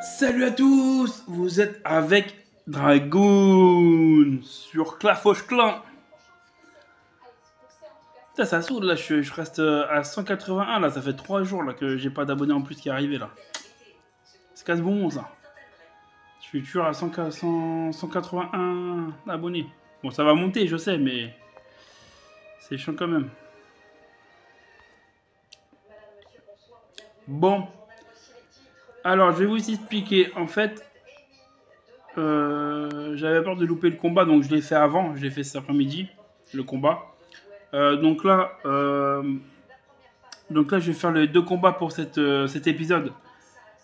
Salut à tous, vous êtes avec Dragoon sur Clafoche Clan. Putain, ça saoule là, je reste à 181 là, ça fait 3 jours là que j'ai pas d'abonnés en plus qui est arrivé là. C'est casse bon ça. Je suis toujours à 181 abonnés. Bon, ça va monter, je sais, mais c'est chiant quand même. Bon, alors je vais vous expliquer. En fait, j'avais peur de louper le combat, donc je l'ai fait avant, je l'ai fait cet après-midi, le combat. Donc là, je vais faire les deux combats pour cet épisode.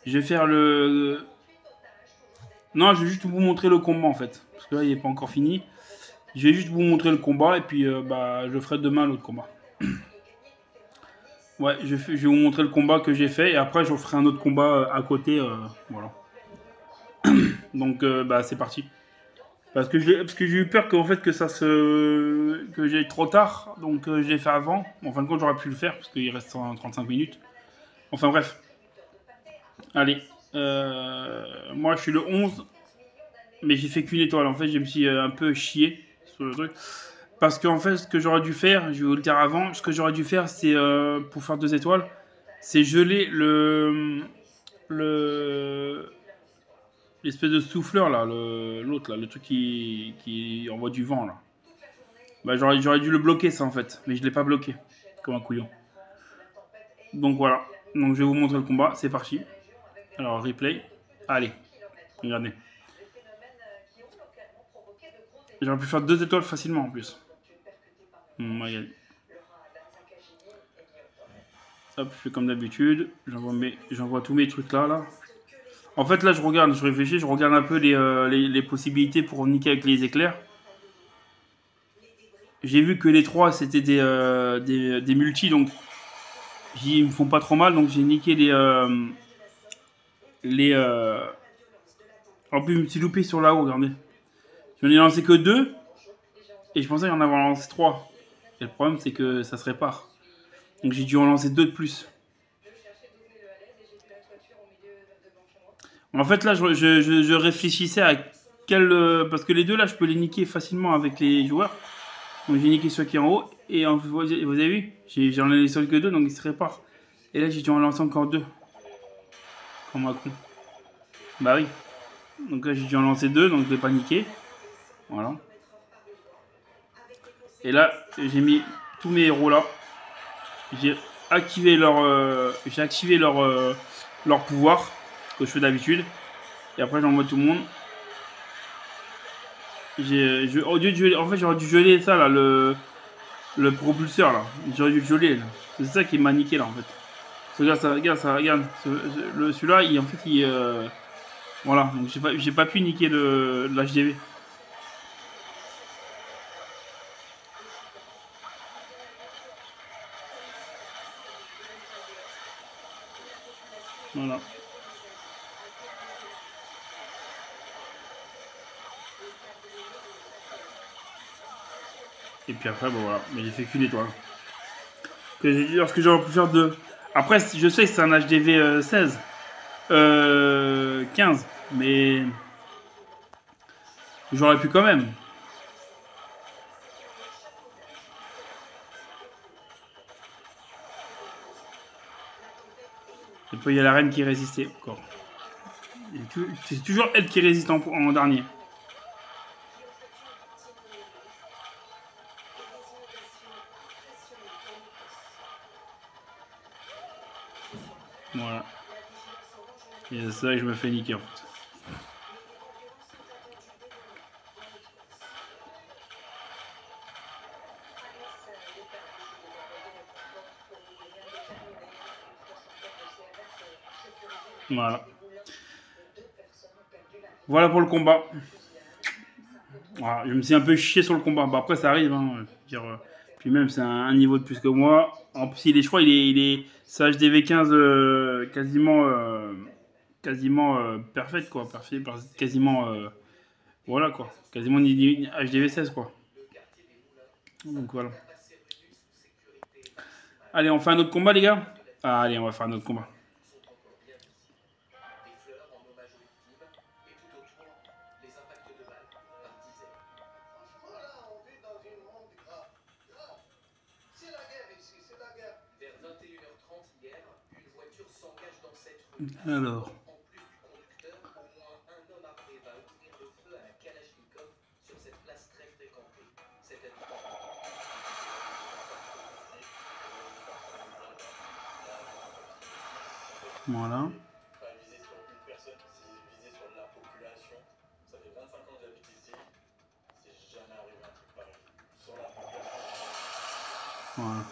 Je vais faire le... Non, je vais juste vous montrer le combat en fait. Parce que là, il n'est pas encore fini. Je vais juste vous montrer le combat et puis je ferai demain l'autre combat. Ouais, je vais vous montrer le combat que j'ai fait et après, je ferai un autre combat à côté. Voilà. Donc, c'est parti. Parce que j'ai eu peur qu'en fait, que j'aille trop tard. Donc, je l'ai fait avant. En fin de compte, j'aurais pu le faire parce qu'il reste 35 minutes. Enfin, bref. Allez. Moi, je suis le 11. Mais j'ai fait qu'une étoile. En fait, je me suis un peu chié sur le truc. Parce qu'en fait, ce que j'aurais dû faire, je vais vous le dire avant, ce que j'aurais dû faire, c'est pour faire 2 étoiles, c'est geler le l'espèce de souffleur là, l'autre là, le truc qui envoie du vent là. Bah, j'aurais dû le bloquer ça en fait, mais je l'ai pas bloqué, comme un couillon. Donc voilà. Donc je vais vous montrer le combat, c'est parti. Alors replay. Allez, regardez. J'aurais pu faire 2 étoiles facilement en plus. Regardez. Hop, je fais comme d'habitude. J'envoie tous mes trucs là. En fait, là, je réfléchis, je regarde un peu les possibilités pour niquer avec les éclairs. J'ai vu que les 3 c'était des multis, donc ils me font pas trop mal, donc j'ai niqué les En plus, je me suis loupé sur là-haut, regardez. J'en ai lancé que 2 et je pensais en avoir lancé 3. Et le problème, c'est que ça se répare. Donc j'ai dû en lancer 2 de plus. En fait, là, je réfléchissais à quel. Parce que les deux, là, je peux les niquer facilement avec les joueurs. Donc j'ai niqué ceux qui est en haut. Et vous avez vu, j'en ai laissé que 2, donc ils se réparent. Et là, j'ai dû en lancer encore 2. Comme un con. Bah oui. Donc là, j'ai dû en lancer 2, donc je l'ai pas niqué. Voilà. Et là, j'ai mis tous mes héros là. J'ai activé leur pouvoir, que je fais d'habitude. Et après, j'envoie tout le monde. En fait, j'aurais dû geler ça là, le propulseur là. J'aurais dû le geler là. C'est ça qui m'a niqué là en fait. Regarde. Celui-là, en fait, voilà. Donc j'ai pas pu niquer l'HDV. Voilà. Et puis après, bon voilà. Mais j'ai fait qu'une étoile. Lorsque j'aurais pu faire 2. Après, je sais que c'est un HDV 16. 15. Mais j'aurais pu quand même. Et puis il y a la reine qui résistait encore. C'est toujours elle qui résiste en dernier. Voilà. Et c'est ça que je me fais niquer en fait. Voilà. Voilà pour le combat. Voilà, je me suis un peu chié sur le combat. Bah, après, ça arrive. Hein, puis même, c'est un niveau de plus que moi. En plus, je crois c'est HDV 15 quasiment parfait, quoi. Parfait, quasiment. Voilà, quoi. Quasiment HDV 16, quoi. Donc voilà. Allez, on fait un autre combat, les gars. Allez, on va faire un autre combat. Alors. Voilà. Voilà.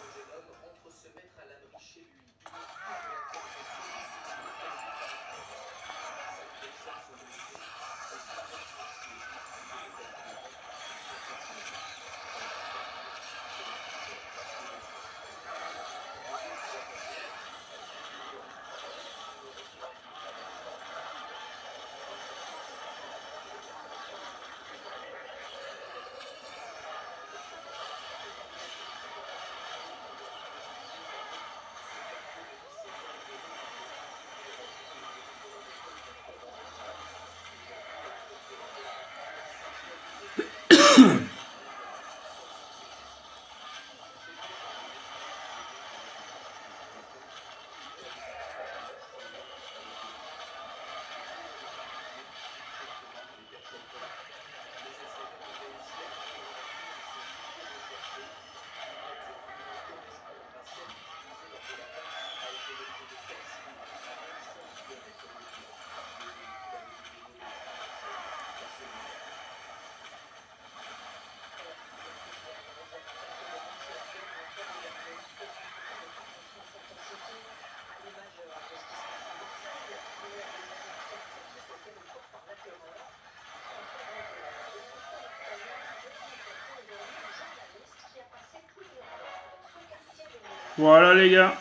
Voilà les gars.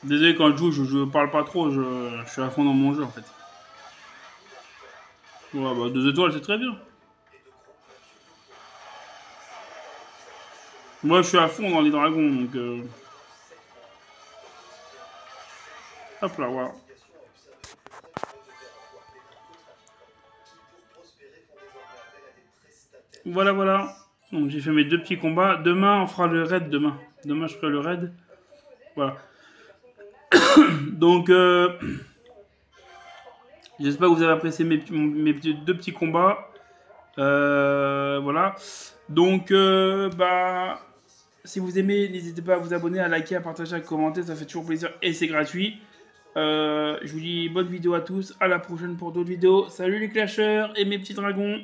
Désolé quand je parle pas trop, je suis à fond dans mon jeu en fait. Ouais bah 2 étoiles c'est très bien. Moi je suis à fond dans les dragons donc hop là voilà. Voilà voilà. Donc j'ai fait mes 2 petits combats. Demain on fera le raid demain. Demain je ferai le raid. Voilà. Donc j'espère que vous avez apprécié mes 2 petits combats. Voilà. Donc bah si vous aimez, n'hésitez pas à vous abonner, à liker, à partager, à commenter, ça fait toujours plaisir et c'est gratuit. Je vous dis bonne vidéo à tous, à la prochaine pour d'autres vidéos. Salut les clasheurs et mes petits dragons.